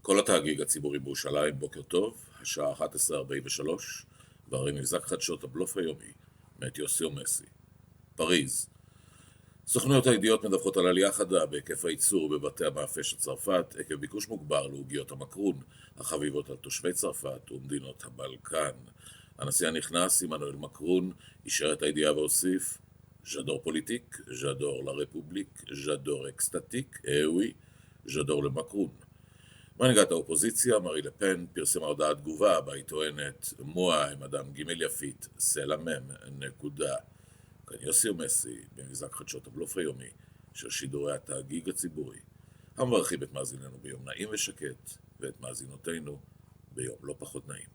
כל התאגיד הציבורי בירושלים, בוקר טוב, השעה 11:43, והרי מבזק חדשות הבלוף היומי, מאת יוסי ומסי. פריז. סוכנויות הידיעות מדווחות על עלייה חדה בהיקף הייצור בבתי המאפה של צרפת, עקב ביקוש מוגבר לעוגיות המקרון, החביבות על תושבי צרפת ומדינות הבלקן. הנשיא הנכנס, עמנואל מקרון, אישר את הידיעה והוסיף, ז'דור פוליטיק, ז'דור לרפובליק, ז'דור אקסטטיק, oui, ז'דור למקרון. מנהיגת האופוזיציה, מארי לפן, פרסמה הודעת תגובה בה היא טוענת, מואה עם אדם גימל יפית, סלע מם, נקודה. כאן יוסי ומסי, במבזק חדשות הבלוף היומי של שידורי התאגיד הציבורי, המברכים את מאזיננו ביום נעים ושקט, ואת מאזינותינו ביום לא פחות נעים.